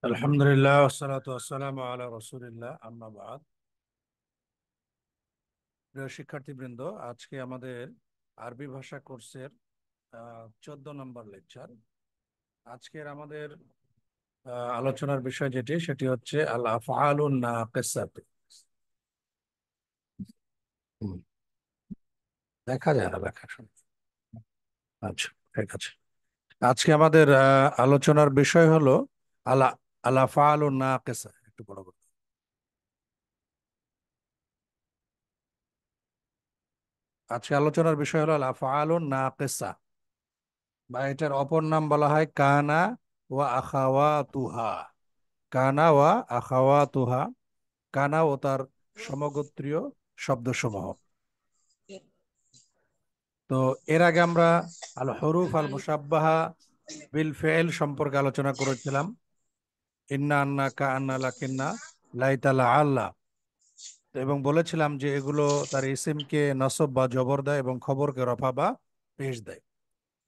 আলহামদুলিল্লাহ ওয়াসসালাতু ওয়াসসালামু আলা রাসূলিল্লাহ আম্মা বাদ। প্রিয় শিক্ষার্থীবৃন্দ, আজকে আমাদের আরবি ভাষা কোর্সের 14 নম্বর লেকচার। আজকের আমাদের আলোচনার বিষয় সেটি হচ্ছে আল আফআলুন নাকিসাত। হুম, দেখা যায় না লেখা শুনে। আচ্ছা, ঠিক আছে। আজকে আমাদের আলোচনার বিষয় হলো আলা আল আফআলুন নাকিসা। একটু বড় করে। আজকে আলোচনার বিষয় হলো আল আফআলুন নাকিসা, বা এটার অপর নাম বলা হয় কানা ওয়া আখাওয়াতুহা। কানা ওয়া আখাওয়াতুহা, কানা ও তার সমগোত্রীয় শব্দসমূহ। তো এর আগে আমরা আল হরুফ আল মুসাব্বাহা বিল ফেল সম্পর্কে আলোচনা করেছিলাম। ইন্না আন্না কা আন্না লাকিন্না লাইতালা আল্লাহ। এবং বলেছিলাম যে এগুলো তার ইসিমকে নসব বা জবর দেয় এবং খবরকে রফা বা পেশ দেয়।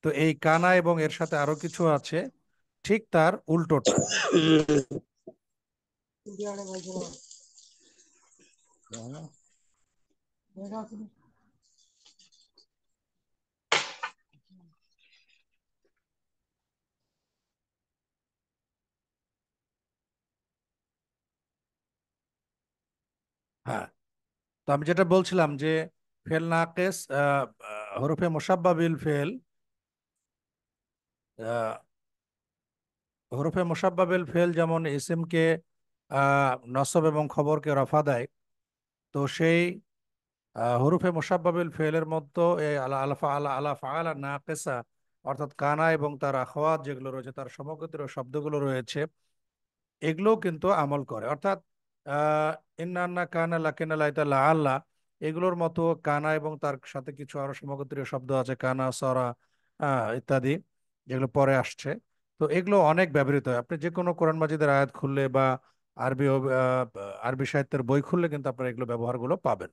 তো এই কানা এবং এর সাথে আরো কিছু আছে, ঠিক তার উল্টোটা। হ্যাঁ, তো আমি যেটা বলছিলাম যে ফেল নাকেস, হরফে মুসাব্বা বিল ফেল, আহ, হরফে মুসাব্বা বিল ফেল যেমন ইসিমকে নসব এবং খবরকে রফা দেয়। তো সেই হরফে মুসাব্বা বিল ফেলের মধ্যে এই আলা আলফা আলা আলাফা আলা নাকেসা, অর্থাৎ কানা এবং তার আখওয়াত যেগুলো রয়েছে, তার সমগোত্রীয় শব্দগুলো রয়েছে, এগুলোও কিন্তু আমল করে। অর্থাৎ আহ ইন্নান্না কানা লাকিনা লাইতা আল্লাহ, এগুলোর মতো কানা এবং তার সাথে কিছু আরো সমগোত্রীয় শব্দ আছে, কানা সরা ইত্যাদি, যেগুলো পরে আসছে। তো এগুলো অনেক ব্যবহৃত হয়। আপনি যে কোনো কোরআন মাজিদের আয়াত খুললে বা আরবি আরবি সাহিত্যের বই খুললে কিন্তু আপনারা এগুলো ব্যবহারগুলো পাবেন।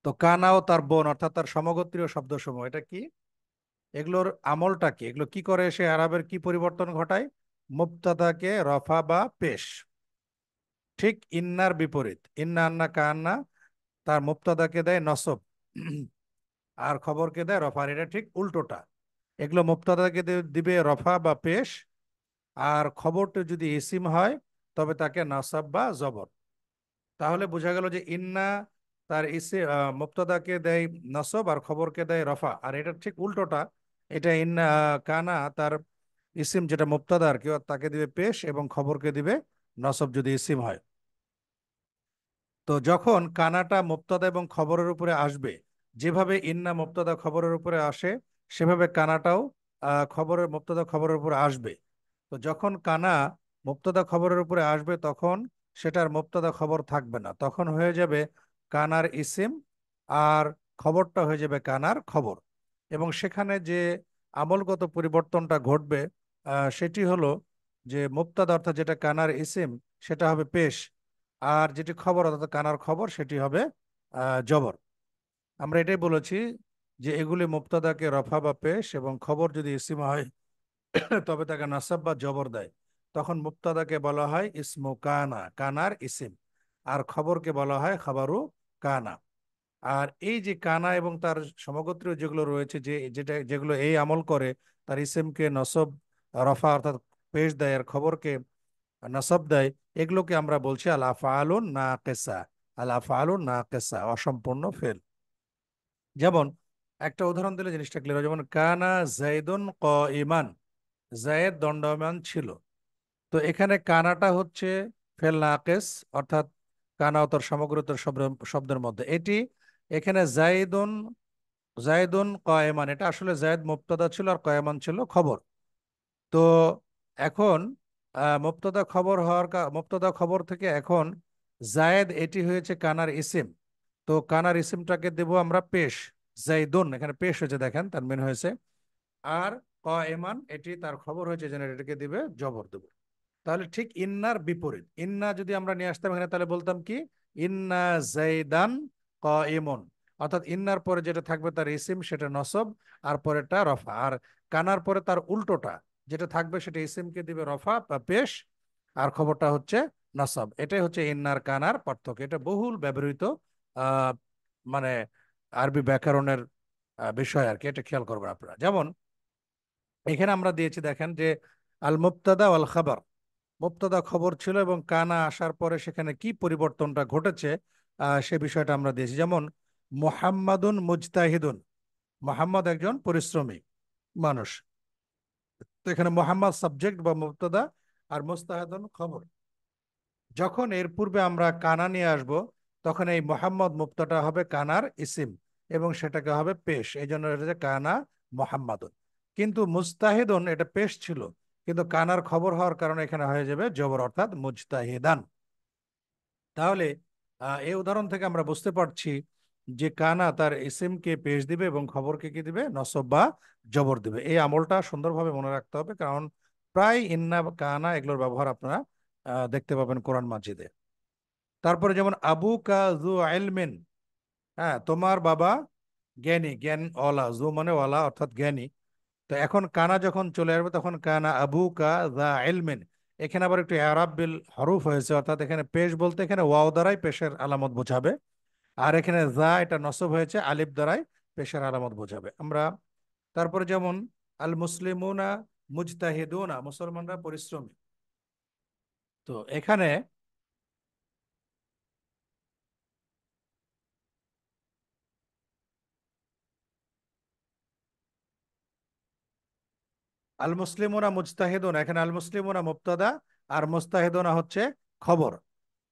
তো কানা ও তার বোন অর্থাৎ তার সমগোত্রীয় শব্দসমূহ, এটা কি, এগুলোর আমলটা কি, এগুলো কি করে, সে আরবের কি পরিবর্তন ঘটায়? মুবতাদাকে রফা বা পেশ। ঠিক ইন্নার বিপরীত, ইন্না আন্না কান্না, তার মুবতাদাকে দেয় নসব আর খবরকে দেয় রফা। আর এটা ঠিক উল্টোটা। এগুলো মুবতাদাকে দিবে রফা বা পেশ, আর খবরটা যদি ইসিম হয় তবে তাকে নাসাব বা জবর। তাহলে বোঝা গেল যে ইন্না তার মুবতাদাকে দেয় নসব আর খবরকে দেয় রফা, আর এটা ঠিক উল্টোটা। এটা ইন্না কানা তার ইসিম যেটা মুবতাদা আর কি, তাকে দিবে পেশ এবং খবরকে দিবে নসব যদি ইসিম হয়। তো যখন কানাটা মুবতাদা এবং খবরের উপরে আসবে, যেভাবে ইন্না মুবতাদা খবরের উপরে আসে, সেভাবে কানাটাও খবরের মুবতাদা খবরের উপরে আসবে। তো যখন কানা মুবতাদা খবরের উপরে আসবে, তখন সেটার মুবতাদা খবর থাকবে না, তখন হয়ে যাবে কানার ইসিম, আর খবরটা হয়ে যাবে কানার খবর। এবং সেখানে যে আমলগত পরিবর্তনটা ঘটবে সেটি হলো যে মুবতাদা অর্থাৎ যেটা কানার ইসিম, সেটা হবে পেশ, আর যেটি খবর অর্থাৎ কানার খবর, সেটি হবে জবর। আমরা এটাই বলেছি যে এগুলি মুবতাদাকে রফা বা পেশ, এবং খবর যদি ইসিম হয় তবে তাকে নাসাব বা জবর দেয়। তখন মুবতাদাকে বলা হয় ইসমু কানা, কানার ইসিম, আর খবরকে বলা হয় খাবারু কানা। আর এই যে কানা এবং তার সমগোত্রীয় যেগুলো রয়েছে, যেগুলো এই আমল করে, তার ইসিমকে নসব রফা অর্থাৎ পেশ দেয় আর খবরকে নাসাব দেয়, এগুলোকে আমরা বলছি আল আফআলুন নাকিসা। আল আফআলুন নাকিসা, অসম্পূর্ণ ফেল। যেমন একটা উদাহরণ দিলে জিনিসটা ক্লিয়ার হয়। যেমন কানা জাইদুন কাইমান, জায়েদ দণ্ডায়মান ছিল। তো এখানে কানাটা হচ্ছে ফেল নাকিস, অর্থাৎ কানা ও তার সমগ্রতার শব্দের মধ্যে এটি। এখানে জাইদুন, জাইদুন কায়মান, এটা আসলে জায়েদ মুবতাদা ছিল আর কায়মান ছিল খবর। তো এখন মুবতাদা খবর থেকে এখন জায়েদ এটি হয়েছে কানার ইসিম। তো কানার ইসিমটাকে দেব আমরা পেশ, জাইদুন এখানে পেশ হয়েছে, দেখেন তানবিন হয়েছে। আর কায়মান এটি তার খবর হয়েছে, যেন এটাকে দিবে জবর দেব। তাহলে ঠিক ইন্নার বিপরীত, ইন্না যদি আমরা নিয়ে আসতাম এখানে, তাহলে বলতাম কি, ইন্না জাইদান কাইমুন। অর্থাৎ ইন্নার পরে যেটা থাকবে তার ইসিম, সেটা নসব, আর পরেরটা রফা। আর কানার পরে তার উল্টোটা, যেটা থাকবে সেটা ইসিমকে দিবে রফা বা পেশ, আর খবরটা হচ্ছে নাসাব। এটাই হচ্ছে ইন্নার কানার পার্থক্য। এটা বহুল ব্যবহৃত আহ মানে আরবি ব্যাকরণের বিষয় আর কি। এটা খেয়াল করবেন আপনারা। যেমন এখানে আমরা দিয়েছি দেখেন যে আল মুবতাদা ওয়াল খাবার। মুবতাদা খবর ছিল এবং কানা আসার পরে সেখানে কি পরিবর্তনটা ঘটেছে সে বিষয়টা আমরা দিয়েছি। যেমন মুহাম্মাদুন মুজতাহিদুন, মোহাম্মদ একজন পরিশ্রমী মানুষ। তো এখানে মোহাম্মদ সাবজেক্ট বা মুবতাদা, আর মুস্তাহিদুন খবর। যখন এর পূর্বে আমরা কানা নিয়ে আসব, তখন এই মোহাম্মদ মুবতাদা হবে কানার ইসিম এবং সেটাকে হবে পেশ, এই জন্য এটা হচ্ছে কানা মোহাম্মদুন। কিন্তু মুস্তাহিদুন এটা পেশ ছিল, কিন্তু কানার খবর হওয়ার কারণে এখানে হয়ে যাবে জবর, অর্থাৎ মুজতাহিদান। তাহলে এই উদাহরণ থেকে আমরা বুঝতে পারছি যে কানা তার ইসিমকে পেশ দিবে এবং খবরকে কি দিবে, নসব বা জবর দিবে। এই আমলটা সুন্দরভাবে মনে রাখতে হবে, কারণ প্রায় ইন্না কানা এগুলোর ব্যবহার আপনারা দেখতে পাবেন কোরআন মাজিদে। তারপরে যেমন আবু কা জু ইলমিন, হ্যাঁ তোমার বাবা জ্ঞানী, জ্ঞান ওয়ালা, জু মানে ওয়ালা অর্থাৎ জ্ঞানী। তো এখন কানা যখন চলে আসবে তখন কানা আবু কা জা ইলমিন। এখানে আবার একটু এরাব বিল হরুফ হয়েছে, অর্থাৎ এখানে পেশ বলতে এখানে ওয়াও দ্বারাই পেশের আলামত বোঝাবে, আর এখানে যা এটা নসব হয়েছে আলিফ দ্বারাই পেশের আলামত বোঝাবে। আমরা তারপরে যেমন আল মুসলিমুনা মুজতাহিদুনা, মুসলমানরা পরিশ্রমী। তো এখানে আল মুসলিমুনা মুজতাহিদুনা, এখানে আল মুসলিমুনা মুবতাদা আর মুস্তাহিদুনা হচ্ছে খবর।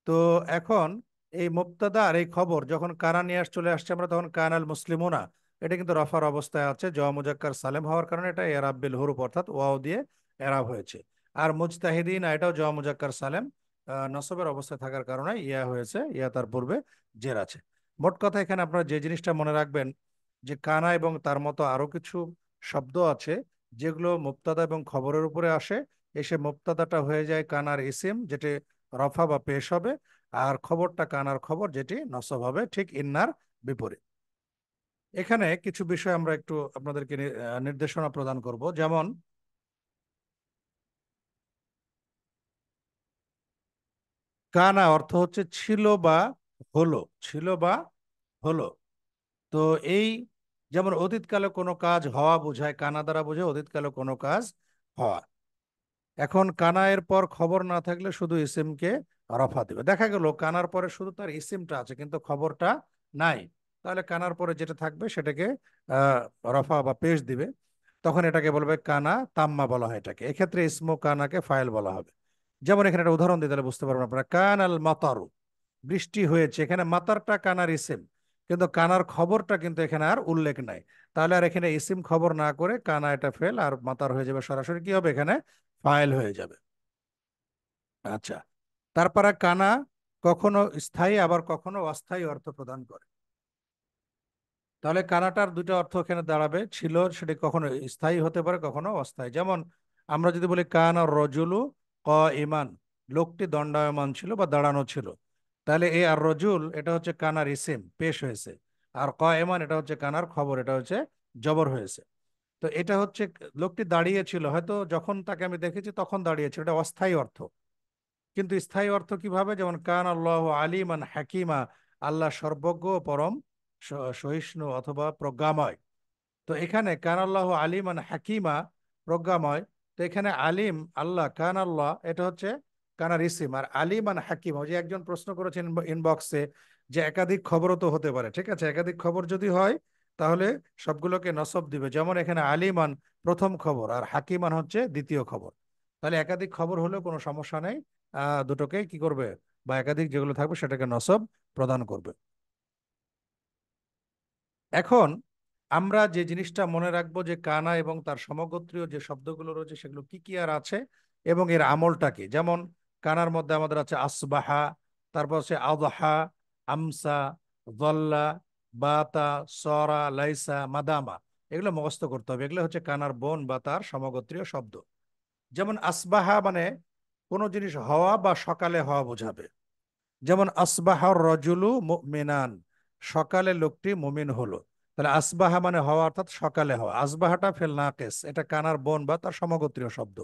তো এখন এই মুবতাদা আর এই খবর যখন কানা নিয়ে চলে আসছে আমরা, তখন কান আল মুসলিমুনা এটা কিন্তু রফার অবস্থায় আছে, জ মুজাক্কার সালেম হওয়ার কারণে এটা এরাব বিল হুরুফ অর্থাৎ ওয়াও দিয়ে এরাব হয়েছে। আর মুজতাহিদিন এটাও জ মুজাক্কার সালেম নসবের অবস্থায় থাকার কারণে ইয়া হয়েছে, ইয়া তার পূর্বে জের আছে। মোট কথা এখানে আপনারা যে জিনিসটা মনে রাখবেন যে কানা এবং তার মতো আরো কিছু শব্দ আছে যেগুলো মুবতাদা এবং খবরের উপরে আসে, এসে মুবতাদাটা হয়ে যায় কানার ইসিম যেটি রফা বা পেশ হবে, আর খবরটা কানার খবর যেটি নসব হবে, ঠিক ইন্নার বিপরীত। এখানে কিছু বিষয় আমরা একটু আপনাদেরকে নির্দেশনা প্রদান করব। যেমন কানা অর্থ হচ্ছে ছিল বা হলো, ছিল বা হলো। তো এই যেমন অতীতকালে কোনো কাজ হওয়া বোঝায়, কানা দ্বারা বোঝায় অতীতকালে কোনো কাজ হওয়া। এখন কানায়ের পর খবর না থাকলে শুধু ইসিমকে রফা দিবে। দেখা গেল কানার পরে শুধু তার ইসিমটা আছে কিন্তু খবরটা নাই, তাহলে কানার পরে যেটা থাকবে সেটাকে আহ রফা বা পেশ দিবে। তখন এটাকে বলবে কানা তাম্মা বলা হয় এটাকে। এক্ষেত্রে ইসমো কানাকে ফাইল বলা হবে। যেমন এখানে একটা উদাহরণ দিতে হলে বুঝতে পারবেন আপনারা, কান আল মাতারু, বৃষ্টি হয়েছে। এখানে মাতারটা কানার ইসিম, কিন্তু কানার খবরটা কিন্তু এখানে আর উল্লেখ নাই। তাহলে আর এখানে ইসিম খবর না করে কানা এটা ফেল, আর মাতার হয়ে যাবে সরাসরি কি হবে এখানে, ফাইল হয়ে যাবে। আচ্ছা, তারপরে কানা কখনো স্থায়ী আবার কখনো অস্থায়ী অর্থ প্রদান করে। তাহলে কানাটার দুটো অর্থ এখানে দাঁড়াবে, ছিল সেটি কখনো স্থায়ী হতে পারে কখনো অস্থায়ী। যেমন আমরা যদি বলি কানা রজুলু ক ইমান, লোকটি দণ্ডায়মান ছিল বা দাঁড়ানো ছিল, তাহলে এই আর রজুল এটা হচ্ছে কানার ইসিম পেশ হয়েছে, আর ক ইমান এটা হচ্ছে কানার খবর, এটা হচ্ছে জবর হয়েছে। তো এটা হচ্ছে লোকটি দাঁড়িয়ে ছিল, হয়তো যখন তাকে আমি দেখেছি তখন দাঁড়িয়েছিল, এটা অস্থায়ী অর্থ। কিন্তু স্থায়ী অর্থ কিভাবে, যেমন কান আল্লাহ আলিমান হাকিমা, আল্লাহ সর্বজ্ঞ ও পরম সহিষ্ণু অথবা প্রজ্ঞাময়। তো এখানে কান আল্লাহ আলিমান হাকিমা, প্রজ্ঞাময়। তো এখানে আলিম আল্লাহ, কান আল্লাহ এটা হচ্ছে কানার ইসিম, আর আলিমান হাকিম। ওই যে একজন প্রশ্ন করেছেন ইনবক্সে যে একাধিক খবরও তো হতে পারে, ঠিক আছে, একাধিক খবর যদি হয় তাহলে সবগুলোকে নসব দিবে। যেমন এখানে আলিমান প্রথম খবর আর হাকিমান হচ্ছে দ্বিতীয় খবর, তাহলে একাধিক খবর হলেও কোনো সমস্যা নেই, দুটোকে কি করবে, বা একাধিক যেগুলো থাকবে সেটাকে নসব প্রদান করবে। এখন আমরা যে জিনিসটা মনে রাখবো যে কানা এবং তার সমগোত্রীয় যে শব্দগুলো রয়েছে সেগুলো কি কি আর আছে এবং এর আমলটা কি। যেমন কানার মধ্যে আমাদের আছে আসবাহা, তারপর হচ্ছে আদহা, আমসা, দল্লা, বাতা, সরা, লাইসা, মাদামা। এগুলো মুখস্থ করতে হবে, এগুলো হচ্ছে কানার বোন বা তার সমগোত্রীয় শব্দ। যেমন আসবাহা মানে কোনো জিনিস হওয়া বা সকালে হওয়া বোঝাবে। যেমন আসবাহর রজুলু মুমিনান, সকালে লোকটি মুমিন হলো। তাহলে আসবাহা মানে হওয়া, অর্থাৎ সকালে হওয়া। আসবাহাটা ফেল নাকেস, এটা কানার বোন বা তার সমগোত্রীয় শব্দ।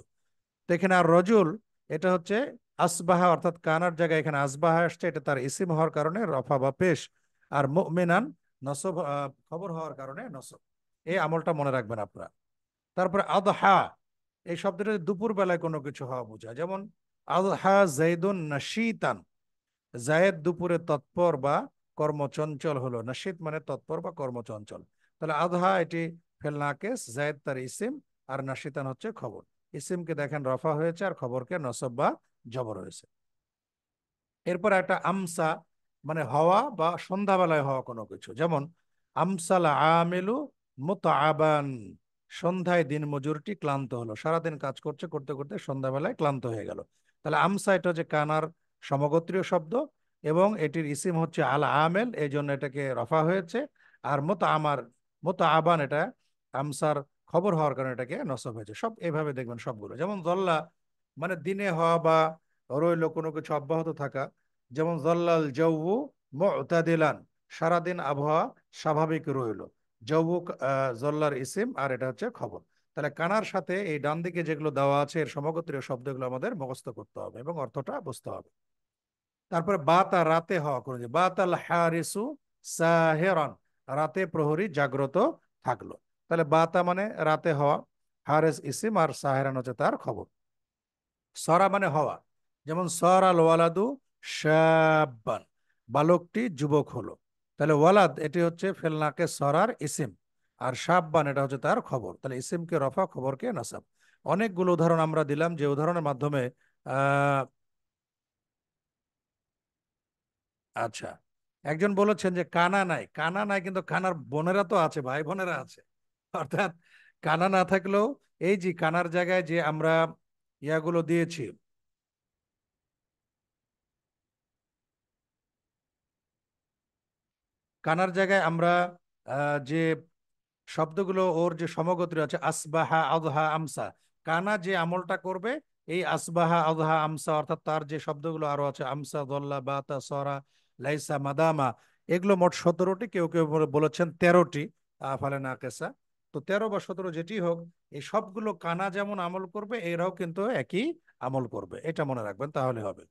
তো এখানে আর রজুল, এটা হচ্ছে আসবাহা, অর্থাৎ কানার জায়গায় এখানে আসবাহা আসছে, এটা তার ইসিম হওয়ার কারণে রফা বা পেশ। আর মুমিনান নসব, খবর হওয়ার কারণে নসব। এই আমলটা মনে রাখবেন আপনারা। তারপরে আদহা, এই শব্দটা দুপুর বেলায় কোনো কিছু হওয়া বোঝায়। যেমন আদহা জাইদুন নাশিতান, জায়েদ দুপুরে তৎপর বা কর্মচঞ্চল হলো। নাশিত মানে তৎপর বা কর্মচঞ্চল। তাহলে আদহা এটি ফেল নাকেস, জায়েদ তার ইসিম, আর নাশিতান হচ্ছে খবর। ইসিমকে দেখেন রফা হয়েছে, আর খবরকে নসব বা জবর হয়েছে। এরপর একটা আমসা, মানে হওয়া বা সন্ধ্যাবেলায় হওয়া কোনো কিছু। যেমন আমসাল আমেলু মুতআবান, সন্ধ্যায় দিন মজুরটি ক্লান্ত হলো। সারাদিন কাজ করতে করতে করতে সন্ধ্যাবেলায় ক্লান্ত হয়ে গেল। তাহলে আমসা এটা হচ্ছে কানার সমগোত্রীয় শব্দ, এবং এটির ইসিম হচ্ছে আল আমেল, এই জন্য এটাকে রফা হয়েছে। আর মুতআবান এটা আমসার খবর হওয়ার কারণে এটাকে নসব হয়েছে। সব এভাবে দেখবেন সবগুলো। যেমন জল্লা মানে দিনে হওয়া বা রইল কোনো কিছু অব্যাহত থাকা। যেমন জল্লাল জৌউ মুতাদিলান, সারাদিন আবহাওয়া স্বাভাবিক রইল। জৌউ জল্লার ইসিম, আর এটা হচ্ছে খবর। তাহলে কানার সাথে এই ডান দিকে যেগুলো দেওয়া আছে এর সমগোত্রীয় শব্দগুলো আমাদের মুখস্থ করতে হবে এবং অর্থটা বুঝতে হবে। তারপরে বাতা, রাতে হওয়া কোনো যে, বাতাল হারিসু সাহেরান, রাতে প্রহরী জাগ্রত থাকলো। তাহলে বাতা মানে রাতে হওয়া, হারেস ইসিম, আর সাহেরান হচ্ছে তার খবর। সরা মানে হওয়া। যেমন সরাল ওয়ালাদু শাবান, বালকটি যুবক হলো। তাহলে ওয়ালাদ এটি হচ্ছে ফেলনাকে সরার ইসিম, আর শাবান এটা হচ্ছে তার খবর। তাহলে ইসিমকে রফা, খবরকে নাসাব। অনেকগুলো উদাহরণ আমরা দিলাম, যে উদাহরণের মাধ্যমে আহ আচ্ছা, একজন বলেছেন যে কানা নাই, কানা নাই, কিন্তু কানার বোনেরা তো আছে, ভাই বোনেরা আছে। অর্থাৎ কানা না থাকলেও এই যে কানার জায়গায় যে আমরা ইয়াগুলো দিয়েছি, কানার জায়গায় আমরা যে শব্দগুলো ওর যে সমগোত্রী আছে, আসবাহা আদহা আমসা, কানা যে আমলটা করবে এই আসবাহা আদহা আমসা, অর্থাৎ তার যে শব্দগুলো আরো আছে, আমসা দল্লা বাতা সরা লাইসা মাদামা, এগুলো মোট 17টি, কেউ কেউ বলেছেন 13টি। ফালে না কেসা। তো 13 বা 17 যেটি হোক, এই সবগুলো কানা যেমন আমল করবে এরাও কিন্তু একই আমল করবে, এটা মনে রাখবেন, তাহলে হবে।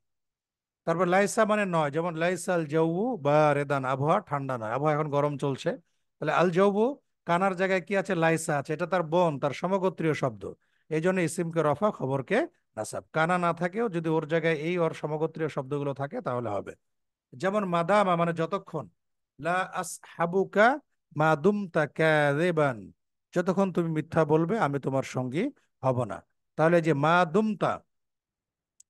তারপর লাইসা মানে নয়। যেমন লাইসাল জৌবু বা রেদান, আবহাওয়া ঠান্ডা নয়, আবহাওয়া এখন গরম চলছে। তাহলে আল জৌবু, কানার জায়গায় কি আছে, লাইসা আছে, এটা তার বোন, তার সমগোত্রীয় শব্দ। এই জন্য ইসিমকে রফা, খবরকে নাসাব। কানা না থাকেও যদি ওর জায়গায় এই ওর সমগোত্রীয় শব্দগুলো থাকে তাহলে হবে। যেমন মাদামা মানে যতক্ষণ, লা আসহাবুকা মা দুমতা কাযিবান, যতক্ষণ তুমি মিথ্যা বলবে আমি তোমার সঙ্গী হব না। তাহলে যে মা দুমতা,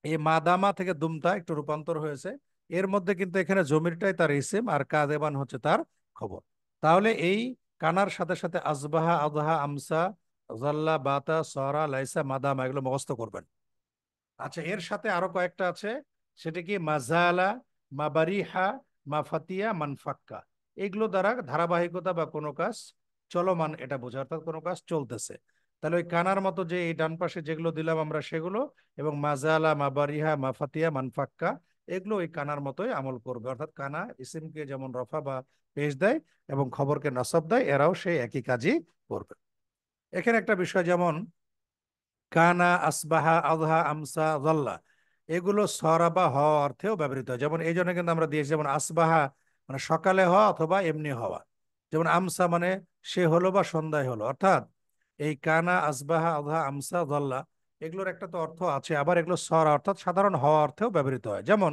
এই মাদামা থেকে দুমতা একটু রূপান্তর হয়েছে। এর মধ্যে কিন্তু এখানে জমিরটাই তার ইসিম, আর কাদেবান হচ্ছে তার খবর। তাহলে এই কানার সাথে সাথে আসবাহা আদহা আমসা জাল্লা বাতা সরা লাইসা মাদামা এগুলো মুখস্থ করবেন। আচ্ছা, এর সাথে আরো কয়েকটা আছে। সেটা কি মাজালা, মাবারিহা, মাফাতিয়া, মানফাক্কা। এগুলো দ্বারা ধারাবাহিকতা বা কোনো কাজ চলমান এটা বোঝায়, অর্থাৎ কোনো কাজ চলতেছে। তাহলে ওই কানার মতো যে এই ডান পাশে যেগুলো দিলাম আমরা সেগুলো, এবং মাজালা, মাবারিহা, মাফাতিয়া, মানফাক্কা, এগুলো ওই কানার মতোই আমল করবে। অর্থাৎ কানা ইসিমকে যেমন রফা বা পেশ দেয় এবং খবরকে নসব দেয়, এরাও সেই একই কাজই করবে। এখানে একটা বিষয়, যেমন কানা, আসবাহা, আযহা, আমসা, যাল্লা, এগুলো সরা বা হওয়া অর্থেও ব্যবহৃত হয়। যেমন এই জন্য কিন্তু আমরা দিয়েছি, যেমন আসবাহা মানে সকালে হওয়া অথবা এমনি হওয়া। যেমন আমসা মানে সে হলো বা সন্ধ্যায় হলো। অর্থাৎ এই কানা, আসবাহা, আযহা, আমসা, যাল্লা, এগুলোর একটা তো অর্থ আছে, আবার এগুলো সরা অর্থাৎ সাধারণ হওয়া অর্থেও ব্যবহৃত হয়। যেমন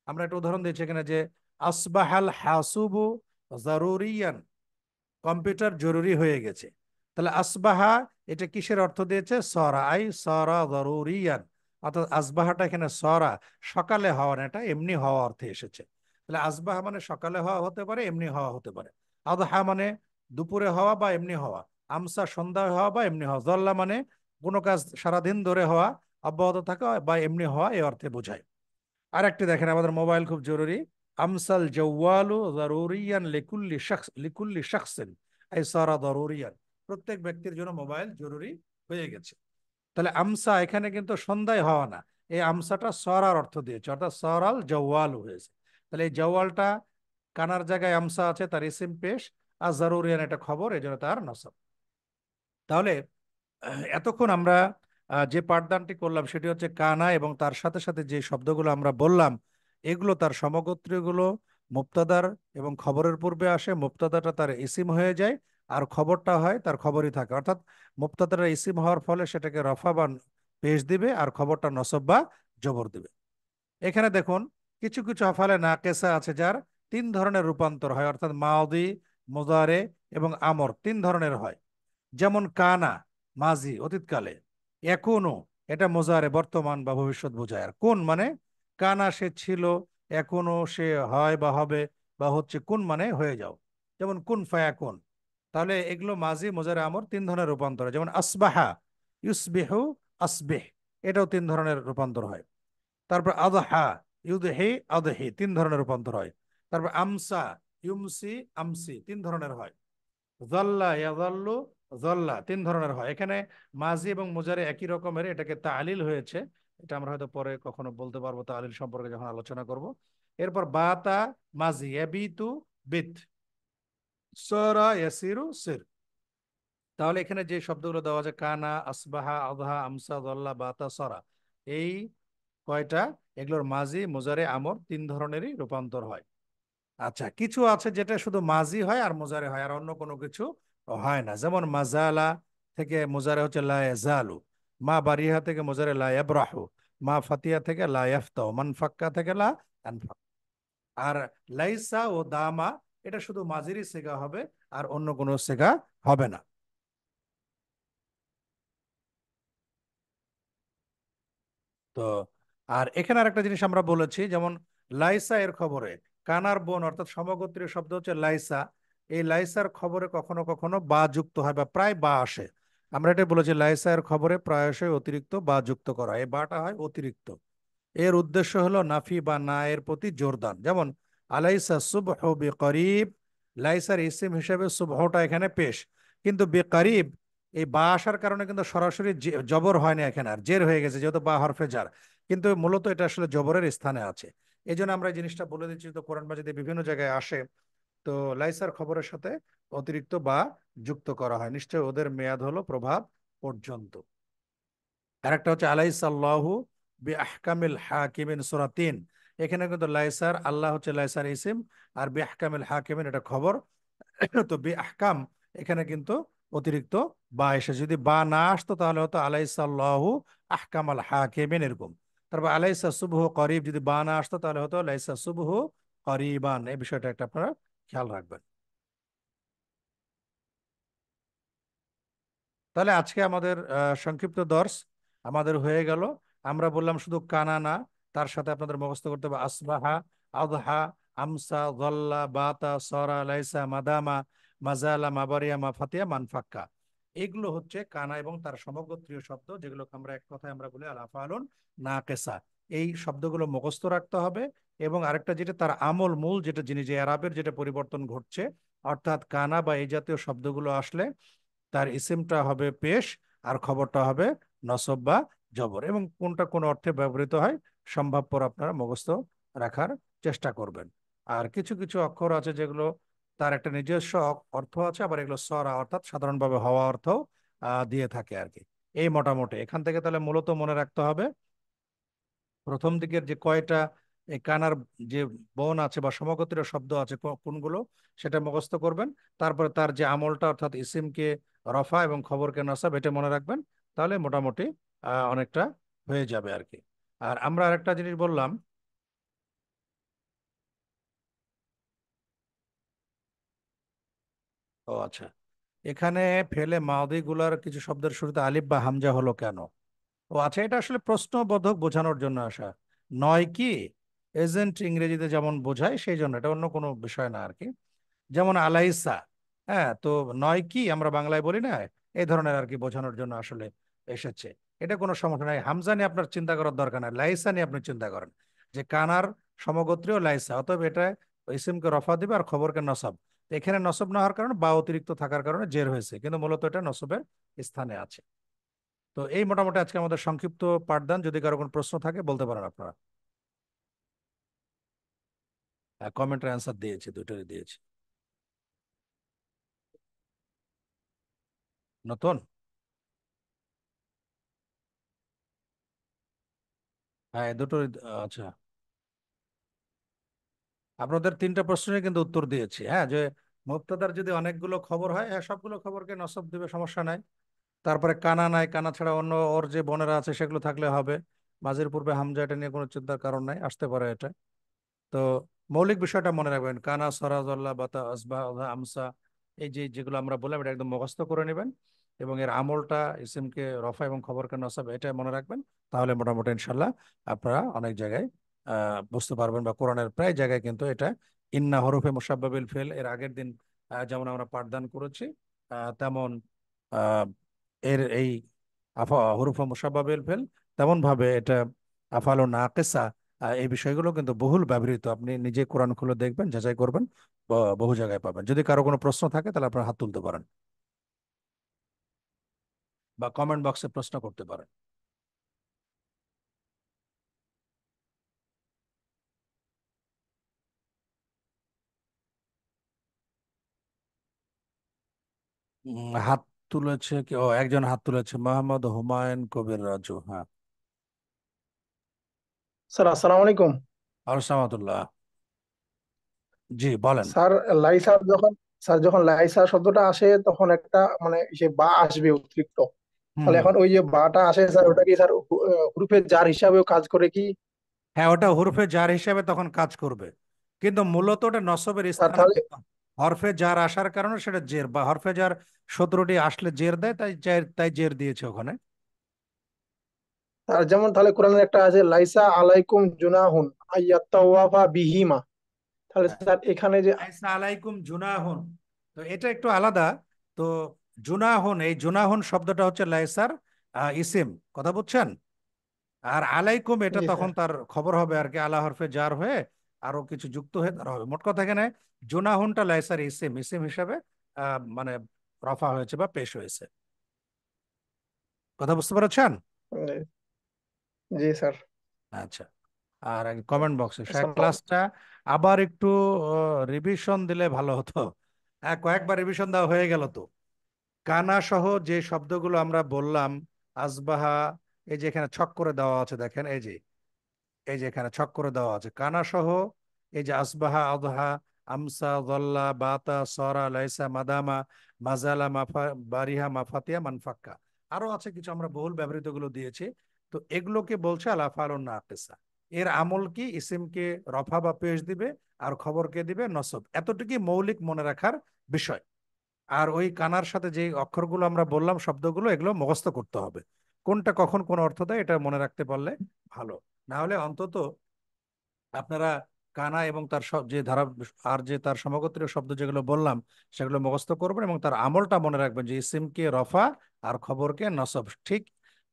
আমরা একটা উদাহরণ দিয়েছি এখানে, যে আসবাহাল হাসুবু জারুরিয়ান, কম্পিউটার জরুরি হয়ে গেছে। তাহলে আসবাহা এটা কিসের অর্থ দিয়েছে, সরা, আই সরা জরুরিয়ান। অর্থাৎ আসবাহাটা এখানে সরা, সকালে হওয়া না, এটা এমনি হওয়া অর্থে এসেছে। তাহলে আসবাহা মানে সকালে হওয়া হতে পারে, এমনি হওয়া হতে পারে। আদহা মানে দুপুরে হওয়া বা এমনি হওয়া। আমসা সন্ধ্যায় হওয়া বা এমনি হওয়া। জল্লা মানে কোনো কাজ সারাদিন ধরে হওয়া, অব্যাহত থাকা বা এমনি হওয়া, এই অর্থে বোঝায়। আরেকটি দেখেন, আমাদের মোবাইল খুব জরুরি। আমসাল জওয়ালু জরুরিয়ান লিকুল্লি শাখসিন, এই সারা জরুরিয়ান, প্রত্যেক ব্যক্তির জন্য মোবাইল জরুরি হয়ে গেছে। তাহলে আমসা এখানে কিন্তু সন্ধ্যায় হওয়া না, এই আমসাটা সরার অর্থ দিয়েছে, অর্থাৎ সরাল জওয়ালু হয়েছে। তাহলে এই জওয়ালটা কানার জায়গায় আমসা আছে, তার ইসিম পেশ, আর জারুরিয়ান এটা খবর, এই জন্য তার নসব। তাহলে এতক্ষণ আমরা যে পাঠদানটি করলাম সেটি হচ্ছে কানা এবং তার সাথে সাথে যে শব্দগুলো আমরা বললাম এগুলো তার সমগোত্রীয়গুলো মুক্তাদার এবং খবরের পূর্বে আসে, মুক্তাদাটা তার ইসিম হয়ে যায় আর খবরটা হয় তার খবরই থাকে, অর্থাৎ মুক্তাদার ইসিম হওয়ার ফলে সেটাকে রফা বা পেশ দিবে আর খবরটা নসব বা জবর দিবে। এখানে দেখুন কিছু কিছু আফালে নাকেসা আছে যার তিন ধরনের রূপান্তর হয়, অর্থাৎ মাদি, মুদারে এবং আমর তিন ধরনের হয়। যেমন কানা মাজি অতীতকালে, একুনু এটা মোজারে বর্তমান বা ভবিষ্যৎ বোঝায়, আর কোন মানে কানা সে ছিল, একুনু সে হয় বা হবে বা হচ্ছে, কোন মানে হয়ে যাও, যেমন কুন ফায়াকুন। তাহলে এগুলো মাজি মোজারে আমর তিন ধরনের রূপান্তর হয়। যেমন আসবাহা ইউসবিহু আসবিহ, এটাও তিন ধরনের রূপান্তর হয়। তারপর আদহা ইউদহি আদহি তিন ধরনের রূপান্তর হয়। তারপর আমসা ইউমসি আমসি তিন ধরনের হয়। জল্লা ইয়াজাল্লু জল্লা তিন ধরনের হয়। এখানে মাজি এবং মুজারে একই রকমের, এটাকে তালিল হয়েছে, এটা আমরা হয়তো পরে কখনো বলতে পারবো তালিল সম্পর্কে যখন আলোচনা করব। এরপর বাতা মাজি ইয়াবিতু বিত, সরা ইয়াসিরু সির। তাহলে এখানে যে শব্দগুলো দেওয়া আছে কানা আসবাহা আদহা আমসা জল্লা বাতা সরা, এই কয়টা, এগুলোর মাজি মুজারে আমর তিন ধরনেরই রূপান্তর হয়। আচ্ছা, কিছু আছে যেটা শুধু মাজি হয় আর মুজারে হয় আর অন্য কোনো কিছু হয় না। যেমন মাজালা থেকে মুজারে হচ্ছে লা ইয়াজালু, মা বারিহা থেকে মুজারে লা ইয়াবরাহু, মা ফাতিয়া থেকে লা ইয়াফতাহু, মান ফাক্কা থেকে লা আনফাক। আর লাইসা ও দামা এটা শুধু মাজিরই সেগা হবে আর অন্য কোনো সেগা হবে না। তো আর এখানে আরেকটা জিনিস আমরা বলেছি, যেমন লাইসা এর খবরে কানার বোন অর্থাৎ সমগোত্রীয় শব্দ হচ্ছে লাইসা, এই লাইসার খবরে কখনো কখনো বা যুক্ত হয় বা প্রায় বা আসে। আমরা এটা বলেছি লাইসা এর খবরে প্রায়শই অতিরিক্ত বা যুক্ত করা হয়, এই বাটা হয় অতিরিক্ত। এর উদ্দেশ্য হলো নাফি বা না এর প্রতি জোরদান। যেমন আলাইসা সুবহু বিকরিব, লাইসার ইসিম হিসেবে সুবহটা এখানে পেশ, কিন্তু বিকরিব এই বা আসার কারণে কিন্তু সরাসরি জবর হয় না এখানে, আর জের হয়ে গেছে যেহেতু বা হরফে জার, কিন্তু মূলত এটা আসলে জবরের স্থানে আছে। এই জন্য আমরা এই জিনিসটা বলে দিচ্ছি, তো কোরআন মাজিদে বিভিন্ন জায়গায় আসে, তো লাইসার খবরের সাথে অতিরিক্ত বা যুক্ত করা হয়, নিশ্চয় ওদের মেয়াদ হলো প্রভাব পর্যন্ত। আরেকটা হচ্ছে আলাইসাল্লাহু বি আহকামিল হাকিমিন সূরা ৩, এখানে কিন্তু লাইসার আল্লাহ হচ্ছে লাইসার ইসিম আর বি আহকামিল হাকিমিন এটা খবর। তো বি আহকাম এখানে কিন্তু অতিরিক্ত বা এসে, যদি বা না আসতো তাহলে হতো আলাইসাল্লাহু আহকামাল হাকিমিন এরকম। তারপর আলাইসা সুবহু করিব, যদি বা না আসতো তাহলে হতো লাইসা সুবহু করিবান। এই বিষয়টা একটা আপনারা খেয়াল রাখবেন। তাহলে আজকে আমাদের সংক্ষিপ্ত দর্শ আমাদের হয়ে গেল। আমরা বললাম শুধু কানা না, তার সাথে আপনাদের মুখস্থ করতে হবে আসবাহা, আদহা, আমসা, যল্লা, বাতা, সরা, লাইসা, মাদামা, মাজালা, মাবারিয়া, মাফাতিয়া, মানফাক্কা। এগুলো হচ্ছে কানা এবং তার সমগোত্রীয় শব্দ, যেগুলোকে আমরা এক কথায় আমরা বলি আল আফআলুন নাকিসা। এই শব্দগুলো মুখস্থ রাখতে হবে। এবং আরেকটা যেটা তার আমল মূল যেটা জিনিস, যে এরাবের যেটা পরিবর্তন ঘটছে, অর্থাৎ কানা বা এই জাতীয় শব্দগুলো আসলে তার ইসিমটা হবে পেশ আর খবরটা হবে নসব বা জবর, এবং কোনটা কোন অর্থে ব্যবহৃত হয় সম্ভাবপর আপনারা মুখস্থ রাখার চেষ্টা করবেন। আর কিছু কিছু অক্ষর আছে যেগুলো তার একটা নিজস্ব অর্থ আছে, আবার এগুলো সরা অর্থাৎ সাধারণভাবে হওয়া অর্থ দিয়ে থাকে আর কি। এই মোটামুটি এখান থেকে তাহলে মূলত মনে রাখতে হবে প্রথম দিকের যে কয়টা এই কানার যে বন আছে বা সমগোত্রীয় শব্দ আছে কোনগুলো, সেটা মুখস্থ করবেন। তারপরে তার যে আমলটা অর্থাৎ ইসিমকে রফা এবং খবরকে নসাব এটা মনে রাখবেন। তাহলে মোটামুটি অনেকটা হয়ে যাবে আর কি। আর আমরা আরেকটা জিনিস বললাম। ও আচ্ছা, এখানে ফেলে মাদি গুলার কিছু শব্দের শুরুতে আলিফ বা হামজা হলো কেন? ও আচ্ছা, এটা আসলে প্রশ্নবোধক বোঝানোর জন্য আসা, নয় কি এজেন্ট ইংরেজিতে যেমন বোঝায় সেই জন্য, এটা অন্য কোনো বিষয় না আর কি। যেমন আলাইসা, হ্যাঁ তো নয় কি আমরা বাংলায় বলি না, এই ধরনের আর কি বোঝানোর জন্য আসলে এসেছে। এটা কোনো সমস্যা নাই, হামজা নিয়ে আপনার চিন্তা করার দরকার নাই, লাইসা নিয়ে আপনি চিন্তা করেন যে কানার সমগোত্রীয় লাইসা, অতএব এটা ইসিমকে রফা দিবে আর খবরকে নসব। তো এখানে নসব না হওয়ার কারণে বা অতিরিক্ত থাকার কারণে জের হয়েছে, কিন্তু মূলত এটা নসবের স্থানে আছে। তো এই মোটামুটি আজকে আমাদের সংক্ষিপ্ত পাঠদান, যদি কারো কোনো প্রশ্ন থাকে বলতে পারেন আপনারা। কমেন্টের অ্যান্সার দিয়েছি, দুটোই দিয়েছি। নতুন। হ্যাঁ, এই দুটো। আচ্ছা, আপনাদের তিনটা প্রশ্নের কিন্তু উত্তর দিয়েছি। হ্যাঁ, যে মুক্তদার যদি অনেকগুলো খবর হয়, হ্যাঁ সবগুলো খবরকে নসব দিবে, সমস্যা নাই। তারপরে কানা নাই, কানা ছাড়া অন্য ওর যে বোনেরা আছে সেগুলো থাকলে হবে। মাঝের পূর্বে হামজা, এটা নিয়ে কোনো চিন্তার কারণ নাই, আসতে পারে এটা। তো মৌলিক বিষয়টা মনে রাখবেন, কানা, সরাজল্লাহ, বাতা, আসবা, আযা, আমসা, এই যে যেগুলো আমরা বললাম এটা একদম মুখস্থ করে নেবেন। এবং এর আমলটা ইসিমকে রফা এবং খবরকে নসাব, এটা মনে রাখবেন। তাহলে মোটামুটি ইনশাল্লাহ আপনারা অনেক জায়গায় বুঝতে পারবেন, বা কোরআনের প্রায় জায়গায় কিন্তু এটা ইন্না হরফে মুসাব্বাবিল ফেল এর আগের দিন যেমন আমরা পাঠদান করেছি, তেমন আহ, এর এই হরফে মুসাব্বাবিল ফেল, তেমন ভাবে এটা আফালো নাকিসা, এই বিষয়গুলো কিন্তু বহুল ব্যবহৃত। আপনি নিজে কোরআন খুলে দেখবেন, যাচাই করবেন, বহু জায়গায় পাবেন। যদি কারো কোনো প্রশ্ন থাকে তাহলে আপনার হাত তুলতে পারেন বা কমেন্ট বক্সে প্রশ্ন করতে পারেন। হাত তুলেছে কি? ও, একজন হাত তুলেছে, মোহাম্মদ হুমায়ুন কবির রাজু। হ্যাঁ, স্যার আসসালামু আলাইকুম। আলসালামাতুল্লাহ। জি, বলেন। স্যার, লাইসা যখন স্যার যখন লাইসা শব্দটা আসে তখন একটা মানে সে বা আসবে অতিরিক্ত। হুম তাহলে হুম। এখন ওই যে বাটা আসে স্যার, ওটা কি স্যার হুরুফে জার হিসাবেও কাজ করে কি? হ্যাঁ, ওটা হরফে জার হিসেবে তখন কাজ করবে, কিন্তু মূলত ওটা নসবের স্যার স্থানে। তাহলে হরফে জার আসার কারণে সেটা জের, বা হরফে জার 17টি আসলে জের দেয়, তাই জের দিয়েছে ওখানে। স্যার যেমন তাহলে কোরআনের একটা আছে লাইসা আলাইকুম জুনাহুন আইয়াত্তাওয়াফা বিহিমা। তাহলে স্যার এখানে যে লাইসা আলাইকুম জুনাহুন, তো এটা একটু আলাদা। তো জুনাহুন, এই জুনাহুন শব্দটা হচ্ছে লাইসার ইসিম, কথা বুঝছেন? আর আলাইকুম এটা জি তখন স্যার। তার খবর হবে আর কি, আলা হরফে জার হয়ে আরো কিছু যুক্ত হয়ে তার হবে। মোট কথা এখানে জুনাহুনটা লাইসার ইসিম, ইসিম হিসাবে মানে রফা হয়েছে বা পেশ হয়েছে। কথা বুঝতে পেরেছেন? জি জি স্যার। আচ্ছা। আর কমেন্ট বক্সে আসসালাম। ক্লাসটা আবার একটু রিভিশন দিলে ভালো হতো। হ্যাঁ, কয়েকবার রিভিশন দেওয়া হয়ে গেল তো। কানা সহ যে শব্দগুলো আমরা বললাম, আসবাহা, এই যে এখানে ছক করে দেওয়া আছে দেখেন, এই যে এখানে ছক করে দেওয়া আছে কানা সহ, এই যে আসবাহা, আদহা, আমসা, দল্লা, বাতা, সরা, লাইসা, মাদামা, মাজালা, মাফা, বারিহা, মাফাতিয়া, মানফাক্কা। আরো আছে কিছু, আমরা বহুল ব্যবহৃত গুলো দিয়েছি। তো এগুলোকে বলছে আলাফালুন নাকিসা। এর আমল কি? ইসিমকে রফা বা পেশ দিবে, আর খবরকে দিবে নসব। এতটুকুই মৌলিক মনে রাখার বিষয়। আর ওই কানার সাথে যে অক্ষরগুলো আমরা বললাম, শব্দগুলো, এগুলো মুখস্থ করতে হবে। কোনটা কখন কোন অর্থ দেয় এটা মনে রাখতে পারলে ভালো। না হলে অন্তত আপনারা কানা এবং তার যে ধারা, আর যে তার সমগোত্রীয় শব্দ যেগুলো বললাম সেগুলো মুখস্থ করবেন, এবং তার আমলটা মনে রাখবেন যে ইসিমকে রফা আর খবরকে নসব। ঠিক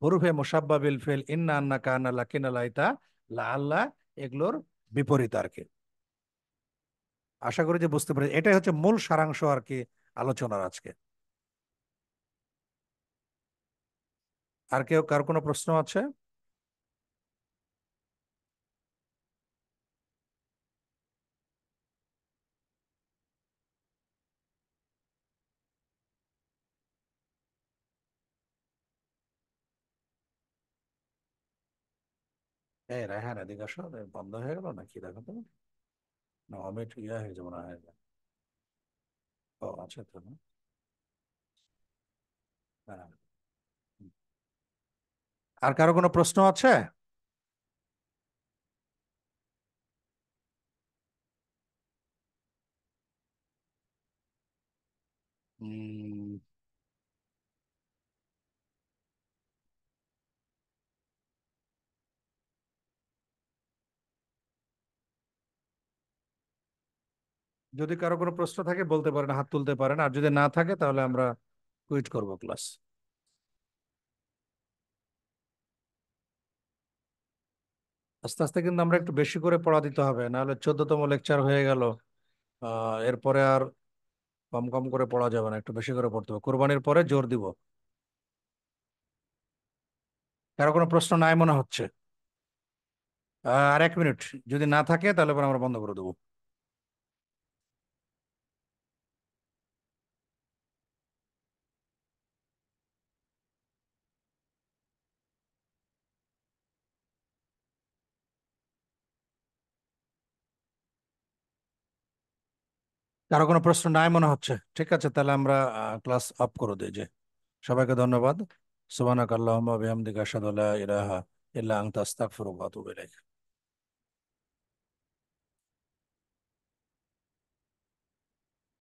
হুরুফে মুসাব্বাবিল ফেল, ইন্না, আন্না, কানা, লাকিনা, লাইতা, লা, আল্লাহ, এগুলোর বিপরীত আর কি। আশা করি যে বুঝতে পারি, এটাই হচ্ছে মূল সারাংশ আর কি আলোচনার আজকে। আর কেউ, কার কোনো প্রশ্ন আছে? এই রায়হান, এদিকে আসো। বন্ধ হয়ে গেল নাকি দেখো তো। না, অমিট ইয়া হয়ে যাবো না, হয়ে যায়। ও আচ্ছা, তো না। হ্যাঁ। আর কারো কোনো প্রশ্ন আছে? উম, যদি কারো কোনো প্রশ্ন থাকে বলতে পারেন, হাত তুলতে পারেন। আর যদি না থাকে তাহলে আমরা কুইট করব ক্লাস। আস্তে আস্তে কিন্তু আমরা একটু বেশি করে পড়া দিতে হবে, নাহলে 14তম লেকচার হয়ে গেল। এরপরে আর কম কম করে পড়া যাবে না, একটু বেশি করে পড়তে হবে। কোরবানির পরে জোর দিব। কারো কোনো প্রশ্ন নাই মনে হচ্ছে। আর 1 মিনিট, যদি না থাকে তাহলে পরে আমরা বন্ধ করে দেবো। কারো কোনো প্রশ্ন নাই মনে হচ্ছে? ঠিক আছে, তাহলে আমরা ক্লাস অফ করে দিই যে। সবাইকে ধন্যবাদ। সুবহানাক আল্লাহুম্মা ওয়া বিহামদিকা আশহাদু আল্লা ইলাহা ইল্লা আনতা আস্তাগফিরুকা ওয়া আতুবু ইলাইক।